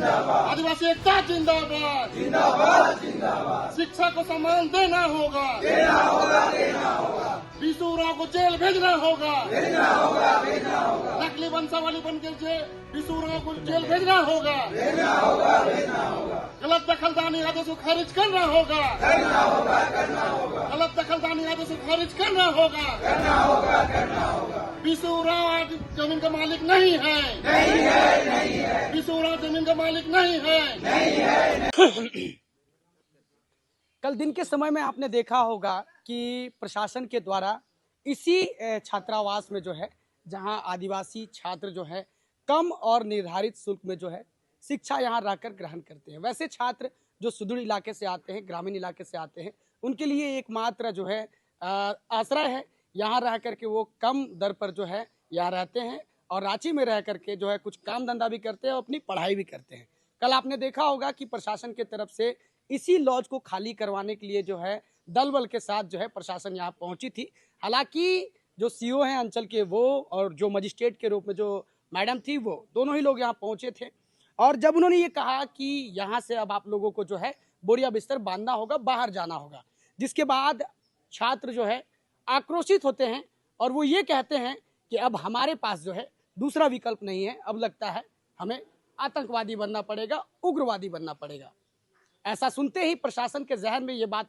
आदिवासी एकता जिंदाबाद। शिक्षा को सम्मान देना होगा। बीसू राव को जेल भेजना होगा। नकली वंशावली बन के बीसू राव को जेल भेजना होगा। गलत दखलदानी आदेश को खारिज करना होगा। गलत दखलदानी आदेश को खारिज करना होगा। बीसू राव आज जमीन का मालिक नहीं है। बीसू राव जमीन का मालिक नहीं है। कल दिन के समय में आपने देखा होगा कि प्रशासन के द्वारा इसी छात्रावास में जो है, जहां आदिवासी छात्र जो है कम और निर्धारित शुल्क में जो है शिक्षा यहां रहकर ग्रहण करते हैं। वैसे छात्र जो सुदूर इलाके से आते हैं, ग्रामीण इलाके से आते हैं, उनके लिए एकमात्र जो है आश्रय है। यहाँ रह करके वो कम दर पर जो है यहाँ रहते हैं और रांची में रह करके जो है कुछ काम धंधा भी करते हैं और अपनी पढ़ाई भी करते हैं। कल आपने देखा होगा कि प्रशासन की तरफ से इसी लॉज को खाली करवाने के लिए जो है दल बल के साथ जो है प्रशासन यहाँ पहुंची थी। हालांकि जो सीओ हैं अंचल के वो और जो मजिस्ट्रेट के रूप में जो मैडम थी वो दोनों ही लोग यहाँ पहुंचे थे। और जब उन्होंने ये कहा कि यहाँ से अब आप लोगों को जो है बोरिया बिस्तर बांधना होगा, बाहर जाना होगा, जिसके बाद छात्र जो है आक्रोशित होते हैं और वो ये कहते हैं कि अब हमारे पास जो है दूसरा विकल्प नहीं है, अब लगता है हमें आतंकवादी बनना पड़ेगा, उग्रवादी बनना पड़ेगा। ऐसा सुनते ही प्रशासन के जहन में ये बात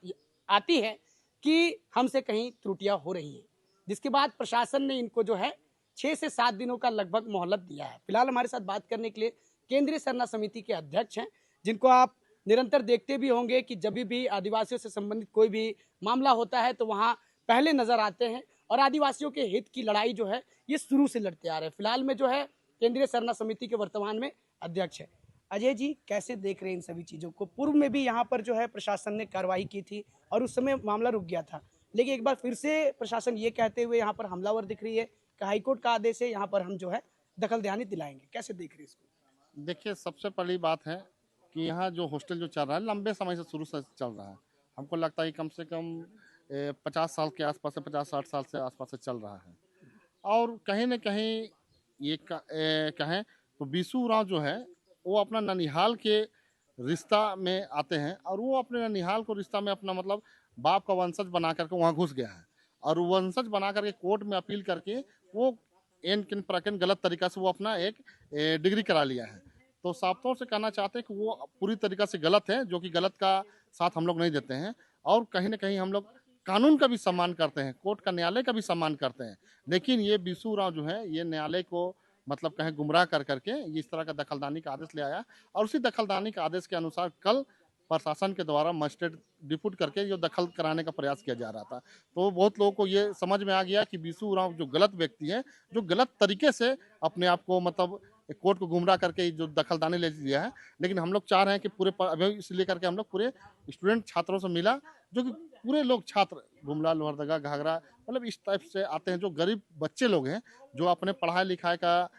आती है कि हमसे कहीं त्रुटियां हो रही हैं, जिसके बाद प्रशासन ने इनको जो है 6 से 7 दिनों का लगभग मोहलत दिया है। फिलहाल हमारे साथ बात करने के लिए केंद्रीय सरना समिति के अध्यक्ष हैं, जिनको आप निरंतर देखते भी होंगे कि जब भी आदिवासियों से संबंधित कोई भी मामला होता है तो वहाँ पहले नजर आते हैं और आदिवासियों के हित की लड़ाई जो है ये शुरू से लड़ते आ रहे हैं। फिलहाल में जो है केंद्रीय सरना समिति के वर्तमान में अध्यक्ष है। अजय जी, कैसे देख रहे हैं इन सभी चीज़ों को? पूर्व में भी यहाँ पर जो है प्रशासन ने कार्रवाई की थी और उस समय मामला रुक गया था, लेकिन एक बार फिर से प्रशासन ये कहते हुए यहाँ पर हमलावर दिख रही है कि हाईकोर्ट का आदेश है, यहाँ पर हम जो है दखल देनी दिलाएंगे। कैसे देख रहे हैं इसको? देखिए, सबसे पहली बात है कि यहाँ जो हॉस्टल जो चल रहा है लंबे समय से शुरू से चल रहा है। हमको लगता है कम से कम 50 साल के आसपास से 50-60 साल से आसपास से चल रहा है। और कहीं न कहीं ये कहें तो बीसू राव जो है वो अपना ननिहाल के रिश्ता में आते हैं और वो अपने ननिहाल को रिश्ता में अपना मतलब बाप का वंशज बना करके वहाँ घुस गया है और वंशज बना करके कोर्ट में अपील करके वो एन किन प्रकन गलत तरीका से वो अपना एक डिग्री करा लिया है। तो साफ तौर से कहना चाहते हैं कि वो पूरी तरीका से गलत है, जो कि गलत का साथ हम लोग नहीं देते हैं। और कहीं ना कहीं हम लोग कानून का भी सम्मान करते हैं, कोर्ट का न्यायालय का भी सम्मान करते हैं। लेकिन ये बीसू राव जो है ये न्यायालय को मतलब कहें गुमराह कर करके इस तरह का दखलदानी का आदेश ले आया और उसी दखलदानी के आदेश के अनुसार कल प्रशासन के द्वारा मजिस्ट्रेट डिप्यूट करके जो दखल कराने का प्रयास किया जा रहा था। तो बहुत लोगों को ये समझ में आ गया कि बीसू राव जो गलत व्यक्ति है, जो गलत तरीके से अपने आप को मतलब कोर्ट को गुमराह करके जो दखलदानी ले लिया है। लेकिन हम लोग चाह रहे हैं कि पूरे अभी इसलिए करके हम लोग पूरे स्टूडेंट छात्रों से मिला, जो कि पूरे लोग छात्र गुमला, लोहरदगा, घाघरा मतलब इस टाइप से आते हैं, जो गरीब बच्चे लोग हैं, जो अपने पढ़ाई लिखाई का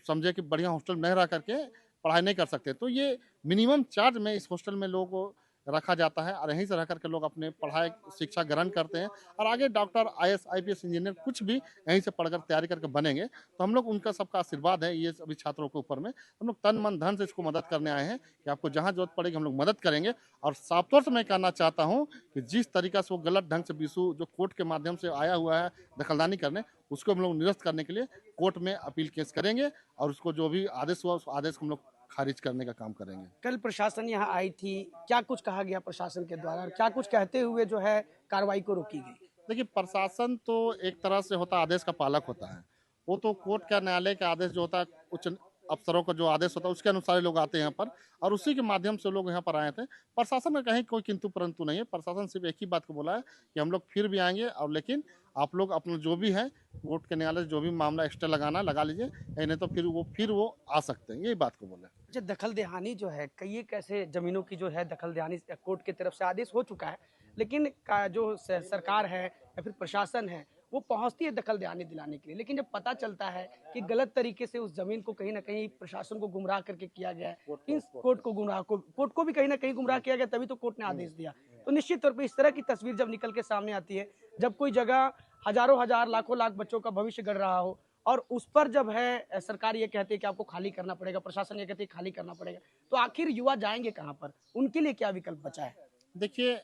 समझे कि बढ़िया हॉस्टल में नहीं रह करके पढ़ाई नहीं कर सकते। तो ये मिनिमम चार्ज में इस हॉस्टल में लोगों को रखा जाता है और यहीं से रह करके लोग अपने पढ़ाई शिक्षा ग्रहण करते हैं और आगे डॉक्टर, IAS, IPS इंजीनियर कुछ भी यहीं से पढ़कर तैयारी करके बनेंगे। तो हम लोग उनका सबका आशीर्वाद है ये सभी छात्रों के ऊपर में। हम लोग तन मन धन से इसको मदद करने आए हैं कि आपको जहाँ जरूरत पड़ेगी हम लोग मदद करेंगे। और साफ तौर से मैं कहना चाहता हूँ कि जिस तरीका से वो गलत ढंग से बीसू जो कोर्ट के माध्यम से आया हुआ है दखलदानी करने, उसको हम लोग निरस्त करने के लिए कोर्ट में अपील केस करेंगे और उसको जो भी आदेश हुआ उस आदेश को हम लोग खारिज करने का काम करेंगे। कल प्रशासन यहाँ आई थी, क्या कुछ कहा गया प्रशासन के द्वारा और क्या कुछ कहते हुए जो है कार्रवाई को रोकी गई? देखिए, प्रशासन तो एक तरह से होता है आदेश का पालक होता है। वो तो कोर्ट का, न्यायालय का आदेश जो होता है, उच्च अफसरों का जो आदेश होता है उसके अनुसार ही लोग आते हैं यहाँ पर और उसी के माध्यम से लोग यहाँ पर आए थे। प्रशासन में कहीं कोई किंतु परंतु नहीं है। प्रशासन सिर्फ एक ही बात को बोला है कि हम लोग फिर भी आएंगे और लेकिन आप लोग अपना जो भी है कोर्ट के न्यायालय जो भी मामला एक्स्ट्रा लगाना लगा लीजिए, नहीं तो फिर वो आ सकते हैं, यही बात को बोले। अच्छा, दखल देहानी जो है कई कैसे जमीनों की जो है दखल देहानी कोर्ट की तरफ से आदेश हो चुका है, लेकिन जो सरकार है या फिर प्रशासन है वो पहुंचती है दखल देहानी दिलाने के लिए, लेकिन जब पता चलता है कि गलत तरीके से उस जमीन को कहीं ना कहीं प्रशासन को गुमराह करके किया गया है, इस कोर्ट को भी कहीं ना कहीं गुमराह किया गया, तभी तो कोर्ट ने आदेश दिया। तो निश्चित तौर पर इस तरह की तस्वीर जब निकल के सामने आती है, जब कोई जगह हजारों हजार लाखों लाख बच्चों का भविष्य गढ़ रहा हो और उस पर जब है सरकार ये कहती है कि आपको खाली करना पड़ेगा, प्रशासन ये कहती है खाली करना पड़ेगा, तो आखिर युवा जाएंगे कहाँ पर? उनके लिए क्या विकल्प बचा है? देखिए,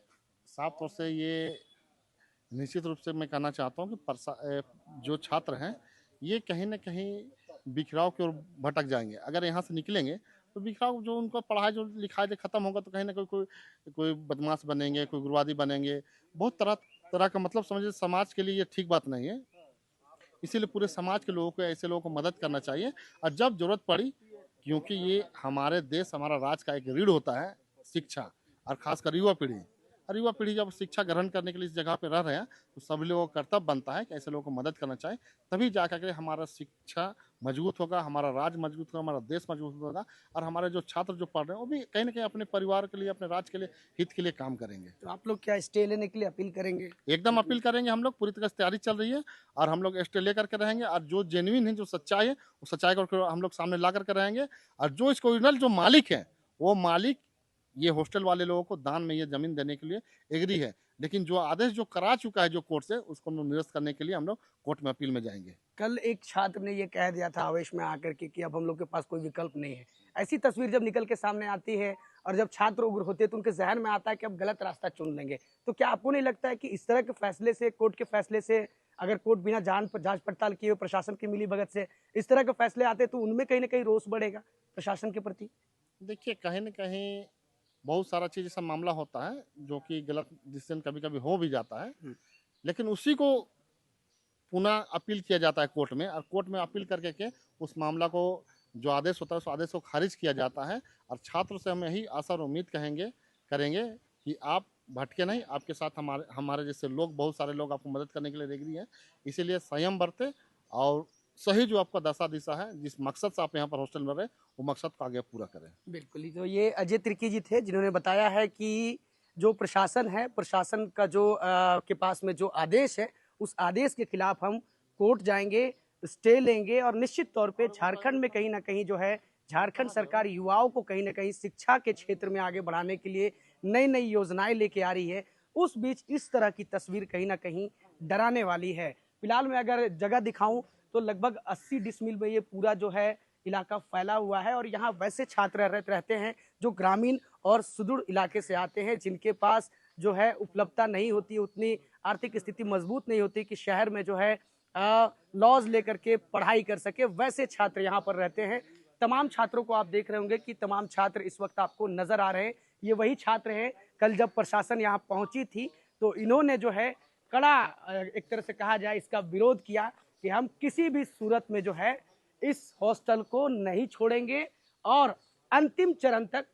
साफ तौर से ये निश्चित रूप से मैं कहना चाहता हूँ कि जो छात्र हैं, ये कहीं न कहीं बिखराव की ओर भटक जाएँगे। अगर यहाँ से निकलेंगे, तो बिखराव जो उनका पढ़ाई जो लिखाई जो खत्म होगा, तो कहीं न कहीं कोई कोई बदमाश बनेंगे, कोई उग्रवादी बनेंगे। बहुत तरह तरह का मतलब समझिए समाज के लिए ये ठीक बात नहीं है। इसीलिए पूरे समाज के लोगों को ऐसे लोगों को मदद करना चाहिए और जब ज़रूरत पड़ी, क्योंकि ये हमारे देश, हमारा राज्य का एक रीढ़ होता है शिक्षा और ख़ासकर युवा पीढ़ी। और युवा पीढ़ी जब शिक्षा ग्रहण करने के लिए इस जगह पे रह रहे हैं, तो सभी लोगों का कर्तव्य बनता है कि ऐसे लोगों को मदद करना चाहिए। तभी जा कर के हमारा शिक्षा मजबूत होगा, हमारा राज्य मजबूत होगा, हमारा देश मजबूत होगा और हमारे जो छात्र जो पढ़ रहे हैं, वो भी कहीं न कहीं अपने परिवार के लिए, अपने राज्य के लिए, हित के लिए काम करेंगे। तो आप लोग क्या स्टे लेने के लिए अपील करेंगे? एकदम अपील करेंगे हम लोग, पूरी तरह से तैयारी चल रही है और हम लोग स्टे लेकर के रहेंगे और जो जेन्युइन है, जो सच्चाई है, वो सच्चाई को हम लोग सामने ला करके रहेंगे और जो इसको ओरिजिनल जो मालिक है, वो मालिक ये हॉस्टल वाले लोगों को दान में ये ज़मीन देने के लिए एग्री है। लेकिन जो आदेश जो करा चुका है जो कोर्ट से, उसको हम लोग निरस्त करने के लिए हम लोग कोर्ट में अपील में जाएँगे। कल एक छात्र ने ये कह दिया था आवेश में आकर के कि अब हम लोग के पास कोई विकल्प नहीं है। ऐसी तस्वीर जब निकल के सामने आती है और जब छात्र उग्र होते हैं तो उनके ज़हन में आता है कि अब गलत रास्ता चुन लेंगे। तो क्या आपको नहीं लगता है कि इस तरह के फैसले से, कोर्ट के फैसले से, अगर कोर्ट बिना जाँच पड़ताल किए हुए प्रशासन की मिलीभगत से इस तरह के फैसले आते तो उनमें कहीं न कहीं रोष बढ़ेगा प्रशासन के प्रति? देखिए, कहीं न कहीं बहुत सारा चीज़ ऐसा मामला होता है, जो कि गलत डिसीज़न कभी-कभी हो भी जाता है। लेकिन उसी को पुनः अपील किया जाता है कोर्ट में और कोर्ट में अपील करके के उस मामला को जो आदेश होता है उस आदेश को खारिज किया जाता है और छात्र से हम यही आशा और उम्मीद करेंगे कि आप भटके नहीं, आपके साथ हमारे हमारे जैसे लोग, बहुत सारे लोग आपको मदद करने के लिए रेडी हैं। इसीलिए संयम बरतें और सही जो आपका दशा दिशा है, जिस मकसद से आप यहाँ पर हॉस्टल में रहे, वो मकसद को आगे पूरा करें। बिल्कुल ही, तो ये अजय तिर्की जी थे जिन्होंने बताया है कि जो प्रशासन है, प्रशासन का जो के पास में जो आदेश है, उस आदेश के खिलाफ हम कोर्ट जाएंगे, स्टे लेंगे और निश्चित तौर पे झारखंड में कहीं ना कहीं जो है, झारखंड सरकार युवाओं को कहीं ना कहीं शिक्षा के क्षेत्र में आगे बढ़ाने के लिए नई नई योजनाएं लेके आ रही है। उस बीच इस तरह की तस्वीर कहीं ना कहीं डराने वाली है। फिलहाल मैं अगर जगह दिखाऊं तो लगभग 80 डिसमिल में ये पूरा जो है इलाका फैला हुआ है और यहाँ वैसे छात्र रहते हैं जो ग्रामीण और सुदूर इलाके से आते हैं, जिनके पास जो है उपलब्धता नहीं होती, उतनी आर्थिक स्थिति मजबूत नहीं होती कि शहर में जो है लॉज लेकर के पढ़ाई कर सके। वैसे छात्र यहाँ पर रहते हैं। तमाम छात्रों को आप देख रहे होंगे कि तमाम छात्र इस वक्त आपको नजर आ रहे हैं। ये वही छात्र हैं, कल जब प्रशासन यहाँ पहुंची थी तो इन्होंने जो है कड़ा, एक तरह से कहा जाए, इसका विरोध किया कि हम किसी भी सूरत में जो है इस हॉस्टल को नहीं छोड़ेंगे और अंतिम चरण तक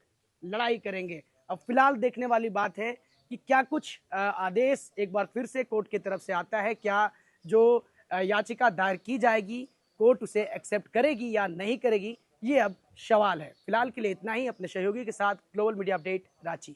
लड़ाई करेंगे। अब फिलहाल देखने वाली बात है कि क्या कुछ आदेश एक बार फिर से कोर्ट की तरफ से आता है, क्या जो याचिका दायर की जाएगी कोर्ट उसे एक्सेप्ट करेगी या नहीं करेगी, ये अब सवाल है। फिलहाल के लिए इतना ही। अपने सहयोगी के साथ ग्लोबल मीडिया अपडेट, रांची।